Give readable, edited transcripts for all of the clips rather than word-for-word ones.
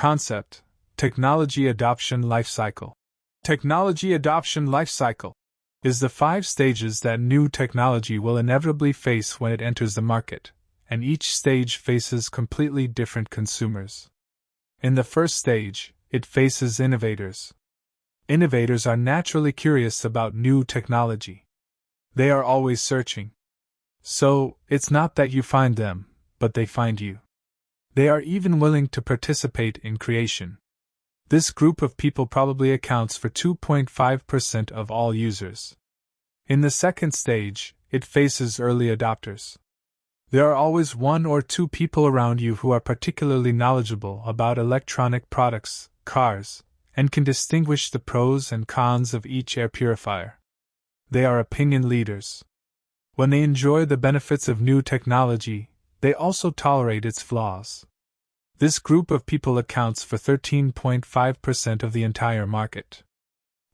Concept: Technology Adoption Lifecycle. Technology Adoption Lifecycle is the 5 stages that new technology will inevitably face when it enters the market, and each stage faces completely different consumers. In the first stage, it faces innovators. Innovators are naturally curious about new technology. They are always searching. So, it's not that you find them, but they find you. They are even willing to participate in creation. This group of people probably accounts for 2.5% of all users. In the second stage, it faces early adopters. There are always 1 or 2 people around you who are particularly knowledgeable about electronic products, cars, and can distinguish the pros and cons of each air purifier. They are opinion leaders. When they enjoy the benefits of new technology, they also tolerate its flaws. This group of people accounts for 13.5% of the entire market.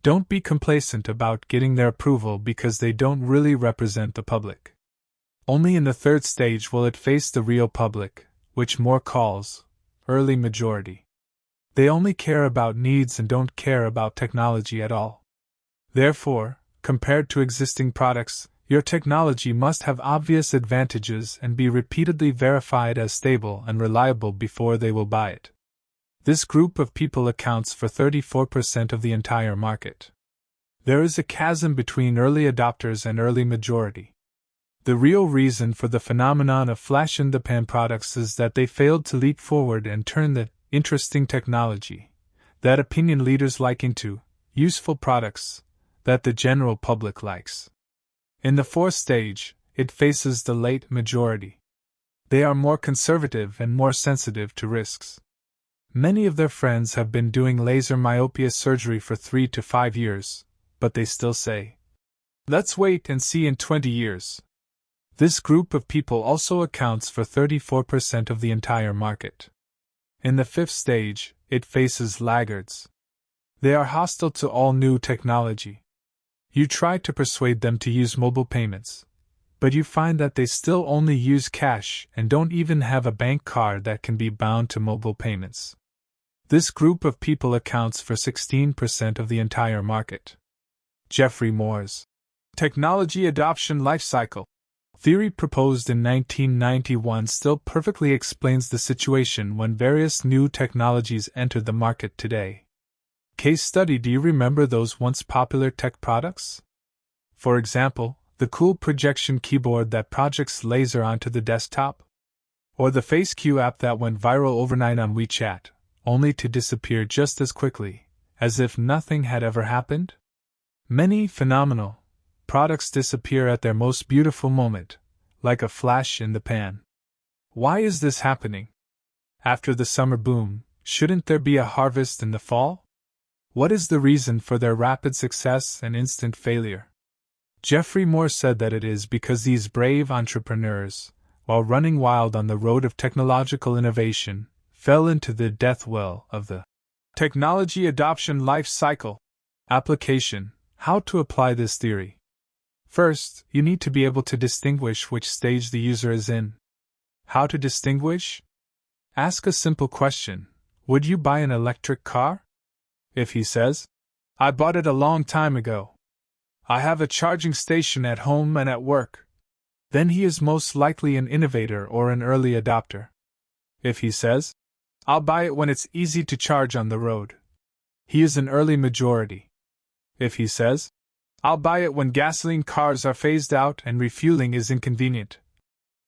Don't be complacent about getting their approval because they don't really represent the public. Only in the third stage will it face the real public, which Moore calls early majority. They only care about needs and don't care about technology at all. Therefore, compared to existing products, your technology must have obvious advantages and be repeatedly verified as stable and reliable before they will buy it. This group of people accounts for 34% of the entire market. There is a chasm between early adopters and early majority. The real reason for the phenomenon of flash-in-the-pan products is that they failed to leap forward and turn the interesting technology that opinion leaders like into useful products that the general public likes. In the fourth stage, it faces the late majority. They are more conservative and more sensitive to risks. Many of their friends have been doing laser myopia surgery for 3 to 5 years, but they still say, "Let's wait and see in 20 years." This group of people also accounts for 34% of the entire market. In the fifth stage, it faces laggards. They are hostile to all new technology. You try to persuade them to use mobile payments, but you find that they still only use cash and don't even have a bank card that can be bound to mobile payments. This group of people accounts for 16% of the entire market. Geoffrey Moore's Technology Adoption Lifecycle theory proposed in 1991 still perfectly explains the situation when various new technologies entered the market today. Case study: do you remember those once popular tech products? For example, the cool projection keyboard that projects laser onto the desktop? Or the FaceQ app that went viral overnight on WeChat, only to disappear just as quickly, as if nothing had ever happened? Many phenomenal products disappear at their most beautiful moment, like a flash in the pan. Why is this happening? After the summer boom, shouldn't there be a harvest in the fall? What is the reason for their rapid success and instant failure? Geoffrey Moore said that it is because these brave entrepreneurs, while running wild on the road of technological innovation, fell into the death well of the technology adoption life cycle. Application: how to apply this theory. First, you need to be able to distinguish which stage the user is in. How to distinguish? Ask a simple question: would you buy an electric car? If he says, "I bought it a long time ago. I have a charging station at home and at work," then he is most likely an innovator or an early adopter. If he says, "I'll buy it when it's easy to charge on the road," he is an early majority. If he says, "I'll buy it when gasoline cars are phased out and refueling is inconvenient,"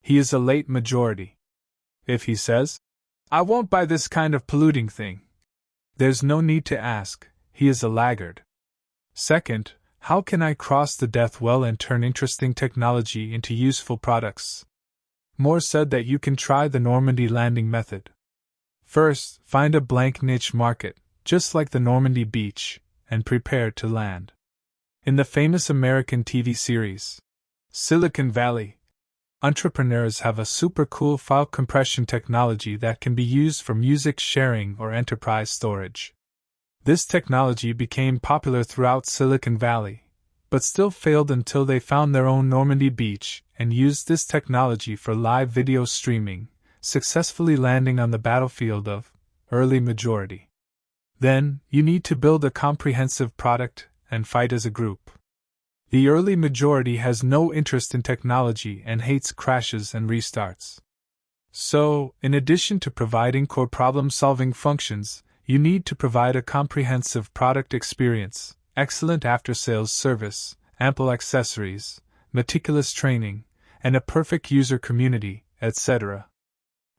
he is a late majority. If he says, "I won't buy this kind of polluting thing," there's no need to ask, he is a laggard. Second, how can I cross the death well and turn interesting technology into useful products? Moore said that you can try the Normandy landing method. First, find a blank niche market, just like the Normandy beach, and prepare to land. In the famous American TV series, Silicon Valley, entrepreneurs have a super cool file compression technology that can be used for music sharing or enterprise storage. This technology became popular throughout Silicon Valley, but still failed until they found their own Normandy beach and used this technology for live video streaming, successfully landing on the battlefield of early majority. Then, you need to build a comprehensive product and fight as a group. The early majority has no interest in technology and hates crashes and restarts. So, in addition to providing core problem-solving functions, you need to provide a comprehensive product experience, excellent after-sales service, ample accessories, meticulous training, and a perfect user community, etc.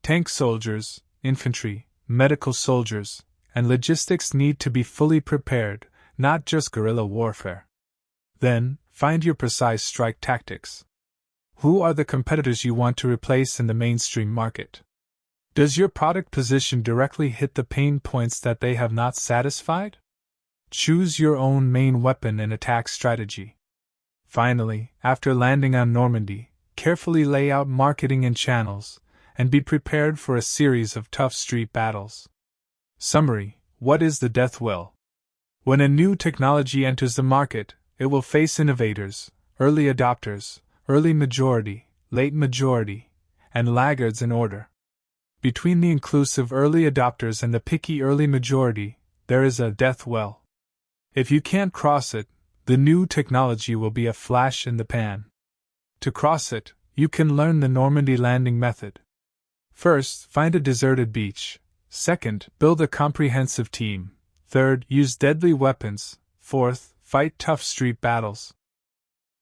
Tank soldiers, infantry, medical soldiers, and logistics need to be fully prepared, not just guerrilla warfare. Then, find your precise strike tactics. Who are the competitors you want to replace in the mainstream market? Does your product position directly hit the pain points that they have not satisfied? Choose your own main weapon and attack strategy. Finally, after landing on Normandy, carefully lay out marketing and channels, and be prepared for a series of tough street battles. Summary: what is the death will? When a new technology enters the market, it will face innovators, early adopters, early majority, late majority, and laggards in order. Between the inclusive early adopters and the picky early majority, there is a death well. If you can't cross it, the new technology will be a flash in the pan. To cross it, you can learn the Normandy landing method. First, find a deserted beach. Second, build a comprehensive team. Third, use deadly weapons. Fourth, fight tough street battles.